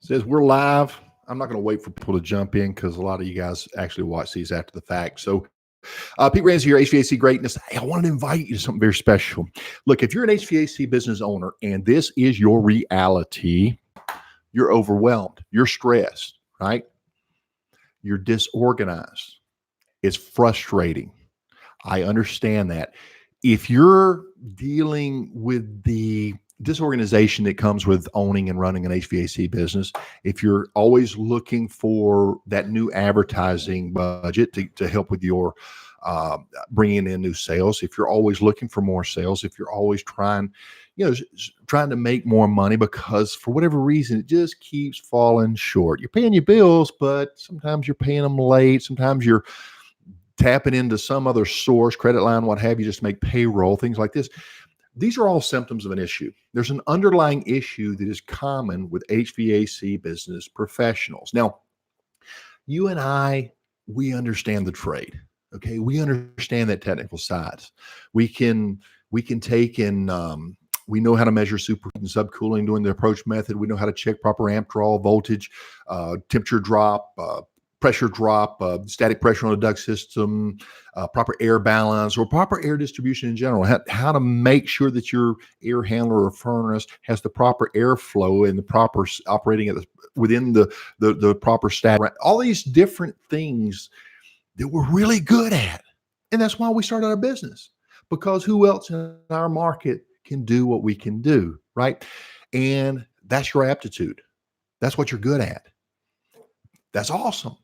Says we're live. I'm not going to wait for people to jump in because a lot of you guys actually watch these after the fact. So Pete Ramsey here, HVAC Greatness. Hey, I wanted to invite you to something very special. Look, if you're an HVAC business owner and this is your reality, you're overwhelmed, you're stressed, right? You're disorganized. It's frustrating. I understand that. If you're dealing with the disorganization that comes with owning and running an HVAC business, if you're always looking for that new advertising budget to help with your bringing in new sales, if you're always looking for more sales, if you're always trying to make more money because for whatever reason, it just keeps falling short. You're paying your bills, but sometimes you're paying them late. Sometimes you're tapping into some other source, credit line, what have you, just to make payroll, things like this. These are all symptoms of an issue. There's an underlying issue that is common with HVAC business professionals. Now, you and I, we understand the trade. Okay, we understand that technical side. We can take in. We know how to measure super and subcooling doing the approach method. We know how to check proper amp draw, voltage, temperature drop, pressure drop, static pressure on a duct system, proper air balance, or proper air distribution in general. How to make sure that your air handler or furnace has the proper airflow and the proper operating within the proper static. All these different things that we're really good at. And that's why we started our business, because who else in our market can do what we can do, right? And that's your aptitude. That's what you're good at. That's awesome.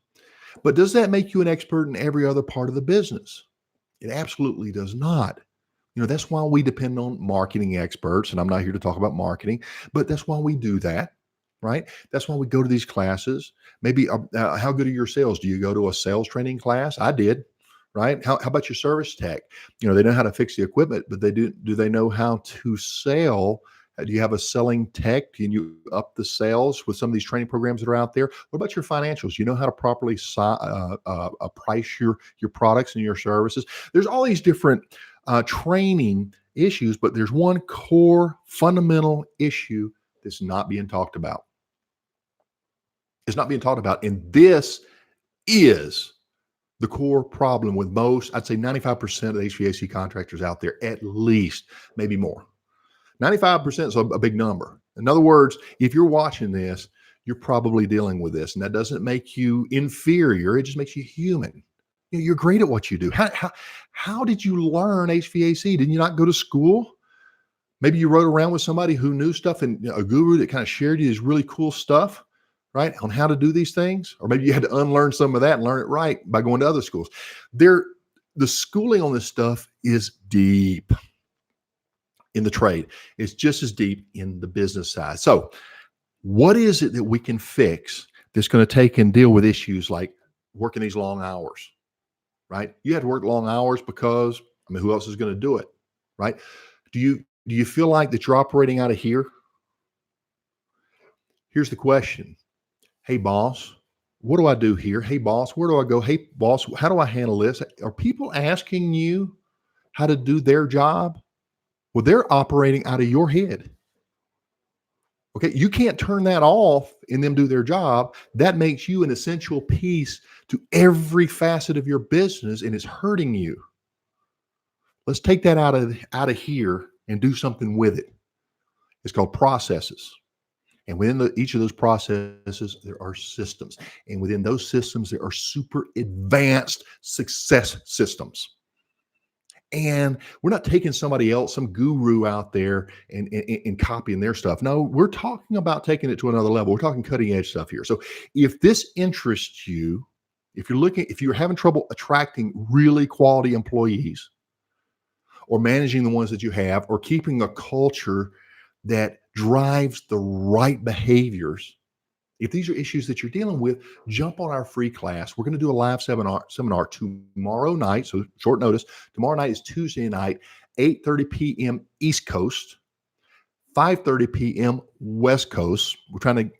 But does that make you an expert in every other part of the business? It absolutely does not. That's why we depend on marketing experts, and I'm not here to talk about marketing, but that's why we do that, right? That's why we go to these classes. Maybe how good are your sales? Do you go to a sales training class? I did, right? How about your service tech? They know how to fix the equipment, but do they know how to sell? Do you have a selling tech? Can you up the sales with some of these training programs that are out there? What about your financials? You know how to properly price your products and your services? There's all these different training issues, but there's one core fundamental issue that's not being talked about. It's not being talked about. And this is the core problem with most, I'd say 95% of the HVAC contractors out there, at least, maybe more. 95% is a big number. In other words, if you're watching this, you're probably dealing with this. And that doesn't make you inferior. It just makes you human. You're great at what you do. How did you learn HVAC? Didn't you not go to school? Maybe you rode around with somebody who knew stuff and a guru that kind of shared you this really cool stuff, right, on how to do these things. Or maybe you had to unlearn some of that and learn it right by going to other schools. The schooling on this stuff is deep in the trade. It's just as deep in the business side. So what is it that we can fix that's going to take and deal with issues like working these long hours, right? You have to work long hours because, who else is going to do it, right? Do you feel like that you're operating out of here? Here's the question. Hey, boss, what do I do here? Hey, boss, where do I go? Hey, boss, how do I handle this? Are people asking you how to do their job? Well, they're operating out of your head. Okay, you can't turn that off and them do their job. That makes you an essential piece to every facet of your business, and it's hurting you. Let's take that out of here and do something with it. It's called processes. And within each of those processes, there are systems. And within those systems, there are super advanced success systems. And we're not taking somebody else, some guru out there and copying their stuff. No, we're talking about taking it to another level. We're talking cutting edge stuff here. So if this interests you, if you're having trouble attracting really quality employees or managing the ones that you have or keeping a culture that drives the right behaviors, if these are issues that you're dealing with, jump on our free class. We're going to do a live seminar tomorrow night. So short notice. Tomorrow night is Tuesday night, 8:30 p.m. East Coast, 5:30 p.m. West Coast. We're trying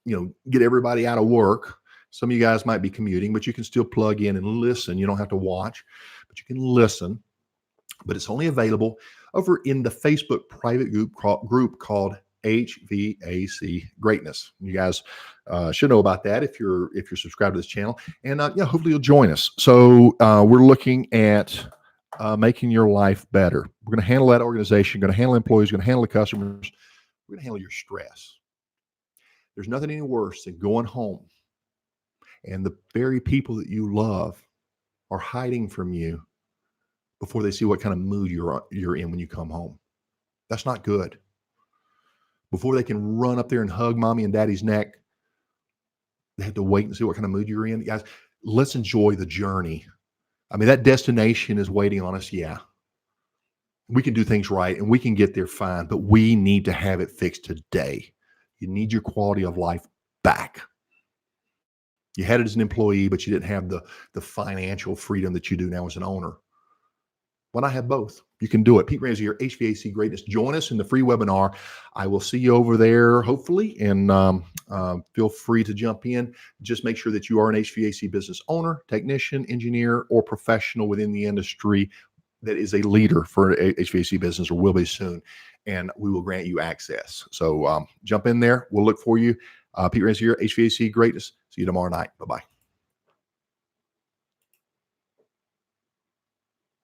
to, get everybody out of work. Some of you guys might be commuting, but you can still plug in and listen. You don't have to watch, but you can listen. But it's only available over in the Facebook private group called HVAC Greatness. You guys should know about that if you're subscribed to this channel, and yeah, hopefully you'll join us. So we're looking at making your life better. We're going to handle that organization, going to handle employees, going to handle the customers. We're going to handle your stress. There's nothing any worse than going home and the very people that you love are hiding from you before they see what kind of mood you're in when you come home. That's not good. Before they can run up there and hug mommy and daddy's neck, they have to wait and see what kind of mood you're in. Guys, let's enjoy the journey. I mean, that destination is waiting on us. Yeah. We can do things right and we can get there fine, but we need to have it fixed today. You need your quality of life back. You had it as an employee, but you didn't have the financial freedom that you do now as an owner. Why not have both? You can do it. Pete Ramsey, your HVAC Greatness. Join us in the free webinar. I will see you over there, hopefully, and feel free to jump in. Just make sure that you are an HVAC business owner, technician, engineer, or professional within the industry that is a leader for a HVAC business or will be soon, and we will grant you access. So jump in there. We'll look for you. Pete Ramsey, your HVAC Greatness. See you tomorrow night. Bye-bye.